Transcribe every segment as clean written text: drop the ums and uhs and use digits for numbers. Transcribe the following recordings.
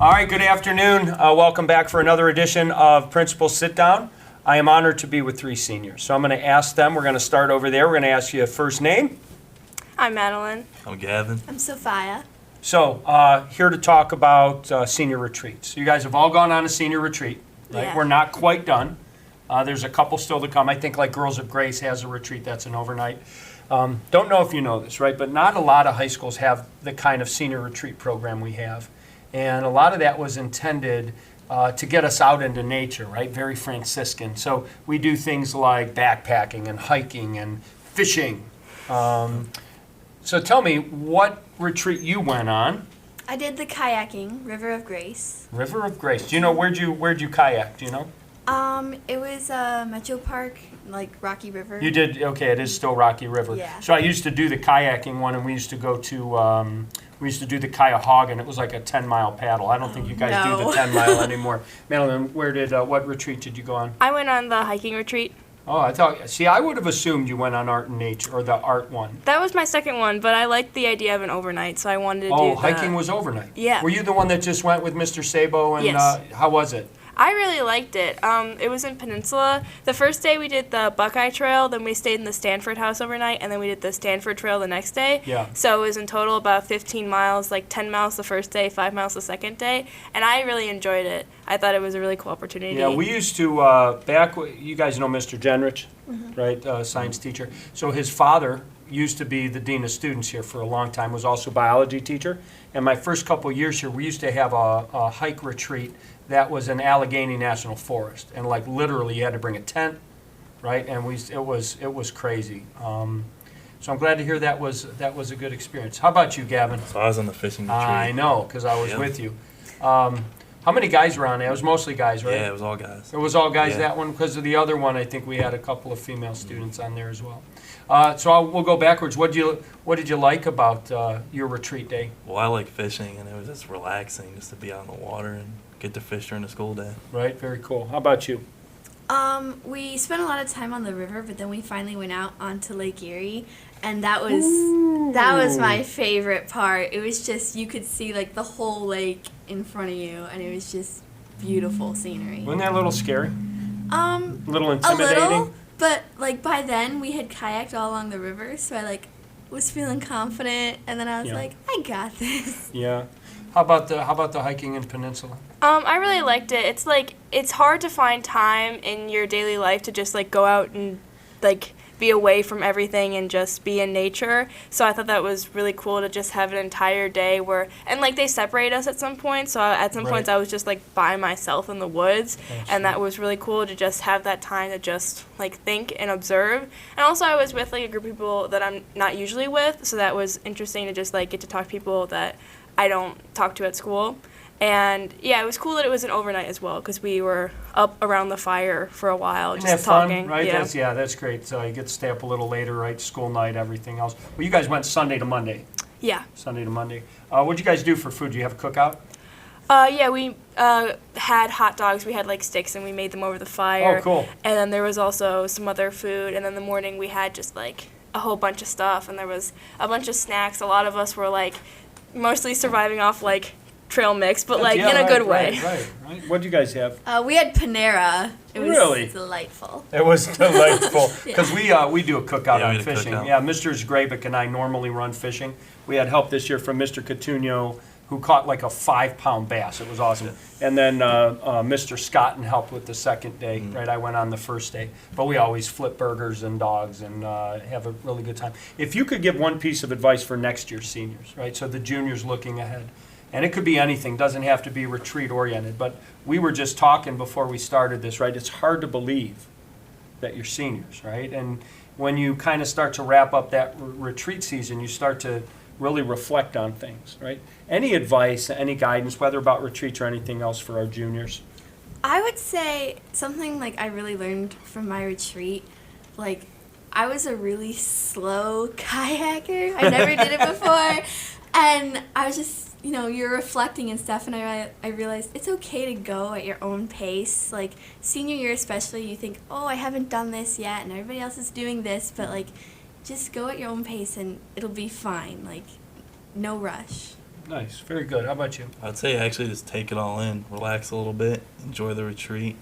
All right, good afternoon. Welcome back for another edition of Principal Sit Down. I am honored to be with three seniors. So I'm going to ask them, we're going to start over there. We're going to ask you a first name. I'm Madeleine. I'm Gavin. I'm Sofia. So here to talk about senior retreats. You guys have all gone on a senior retreat, right? Yeah. We're not quite done. There's a couple still to come. I think like Girls of Grace has a retreat that's an overnight. Don't know if you know this, right? But not a lot of high schools have the kind of senior retreat program we have. And a lot of that was intended to get us out into nature, right? Very Franciscan. So we do things like backpacking and hiking and fishing. So tell me, what retreat you went on? I did the kayaking, River of Grace. River of Grace. Do you know where'd you kayak? Do you know? It was Metro Park, like Rocky River. You did. Okay, it is still Rocky River. Yeah. So I used to do the kayaking one, and we used to go to. We used to do the Cuyahoga, and it was like a 10-mile paddle. I don't think you guys do the 10-mile anymore. Madeline, what retreat did you go on? I went on the hiking retreat. Oh, I would have assumed you went on Art and Nature, or the art one. That was my second one, but I liked the idea of an overnight, so I wanted to do Oh, hiking was overnight? Yeah. Were you the one that just went with Mr. Sabo, and Yes. How was it? I really liked it. It was in Peninsula. The first day we did the Buckeye Trail, then we stayed in the Stanford House overnight, and then we did the Stanford Trail the next day. Yeah. So it was in total about 15 miles, like 10 miles the first day, 5 miles the second day, and I really enjoyed it. I thought it was a really cool opportunity. Yeah, we used to, you guys know Mr. Genrich, right, science teacher. So his father used to be the dean of students here for a long time, was also a biology teacher. And my first couple of years here, we used to have a hike retreat that was in Allegheny National Forest. And like literally you had to bring a tent, right? And it was crazy. So I'm glad to hear that was a good experience. How about you, Gavin? So I was on the fishing retreat. I know, because I was Yep. with you. How many guys were on there? It was mostly guys, right? Yeah, it was all guys. It was all guys, Yeah. that one, because of the other one, I think we had a couple of female students on there as well. We'll go backwards. What did you like about your retreat day? Well, I like fishing, and it was just relaxing just to be out in the water and get to fish during the school day. Right, very cool. How about you? We spent a lot of time on the river, but then we finally went out onto Lake Erie, and that was my favorite part. It was just, you could see like the whole lake in front of you, and it was just beautiful scenery. Wasn't that a little scary? A little A intimidating? little, but like by then we had kayaked all along the river, so I like was feeling confident, and then I was Yeah. like, I got this. Yeah. How about the hiking in Peninsula? I really liked it. It's like, it's hard to find time in your daily life to just like go out and like be away from everything and just be in nature. So I thought that was really cool to just have an entire day where, and like they separate us at some point. So at some points I was just like by myself in the woods, and that was really cool to just have that time to just like think and observe. And also I was with like a group of people that I'm not usually with, so that was interesting to just like get to talk to people that I don't talk to at school. And yeah, it was cool that it was an overnight as well, because we were up around the fire for a while, Isn't just that fun, talking. right? Yeah. That's great. So you get to stay up a little later, right? School night, everything else. Well, you guys went Sunday to Monday. Yeah. Sunday to Monday. What'd you guys do for food? Do you have a cookout? Yeah, we had hot dogs. We had like sticks, and we made them over the fire. Oh, cool. And then there was also some other food. And then in the morning we had just like a whole bunch of stuff, and there was a bunch of snacks. A lot of us were like mostly surviving off like trail mix, but like in a good way. Right. What'd you guys have? We had Panera. It was Really? delightful. It was delightful because we do a cookout Yeah, we on had a fishing. cookout. Yeah, Mr. Zgrabic and I normally run fishing. We had help this year from Mr. Coutinho, who caught like a 5-pound bass. It was awesome. And then Mr. Scotton helped with the second day. Right, I went on the first day. But we always flip burgers and dogs and have a really good time. If you could give one piece of advice for next year's seniors, right? So the juniors looking ahead. And it could be anything, doesn't have to be retreat oriented. But we were just talking before we started this, right? It's hard to believe that you're seniors, right? And when you kind of start to wrap up that retreat season, you start to really reflect on things, right? Any advice, any guidance, whether about retreats or anything else for our juniors? I would say something like I really learned from my retreat, like I was a really slow kayaker. I never did it before. And I was just, you're reflecting and stuff, and I realized it's okay to go at your own pace. Like, senior year especially, you think, oh, I haven't done this yet, and everybody else is doing this, but, like, just go at your own pace, and it'll be fine. Like, no rush. Nice, very good. How about you? I'd say actually just take it all in, relax a little bit, enjoy the retreat,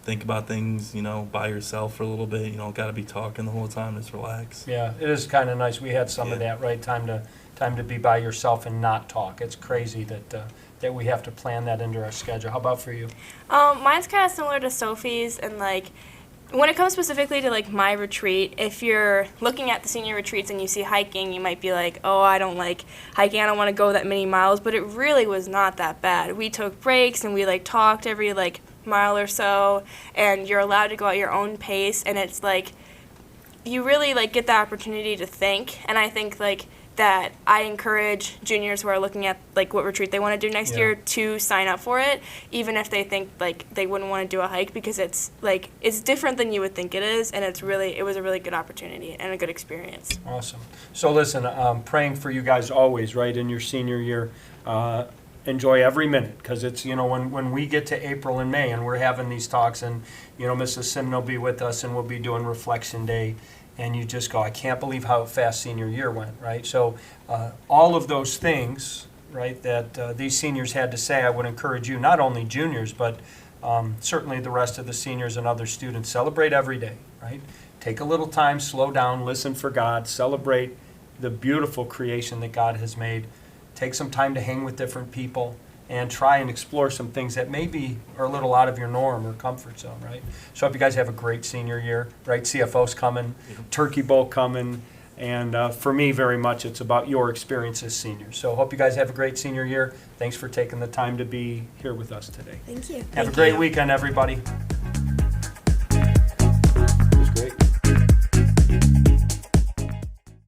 think about things, by yourself for a little bit. You don't got to be talking the whole time, just relax. Yeah, it is kind of nice. We had some of that, right? Time to be by yourself and not talk. It's crazy that we have to plan that into our schedule. How about for you? Mine's kind of similar to Sophie's, and when it comes specifically to my retreat, if you're looking at the senior retreats and you see hiking, you might be like, oh, I don't like hiking, I don't want to go that many miles, but it really was not that bad. We took breaks and we talked every mile or so, and you're allowed to go at your own pace, and it's you really get the opportunity to think. And I think that I encourage juniors who are looking at what retreat they want to do next year to sign up for it, even if they think they wouldn't want to do a hike, because it's it's different than you would think it is, and it was a really good opportunity and a good experience. Awesome. So listen, praying for you guys always, right, in your senior year. Enjoy every minute, because it's, when we get to April and May and we're having these talks, and, Mrs. Simon will be with us and we'll be doing Reflection Day, and you just go, I can't believe how fast senior year went, right? So all of those things, right, that these seniors had to say, I would encourage you, not only juniors, but certainly the rest of the seniors and other students, celebrate every day, right? Take a little time, slow down, listen for God, celebrate the beautiful creation that God has made. Take some time to hang with different people and try and explore some things that maybe are a little out of your norm or comfort zone, right? So I hope you guys have a great senior year, right? CFO's coming, Turkey Bowl coming, and for me, very much, it's about your experience as seniors. So I hope you guys have a great senior year. Thanks for taking the time to be here with us today. Thank you. Have a great weekend, everybody.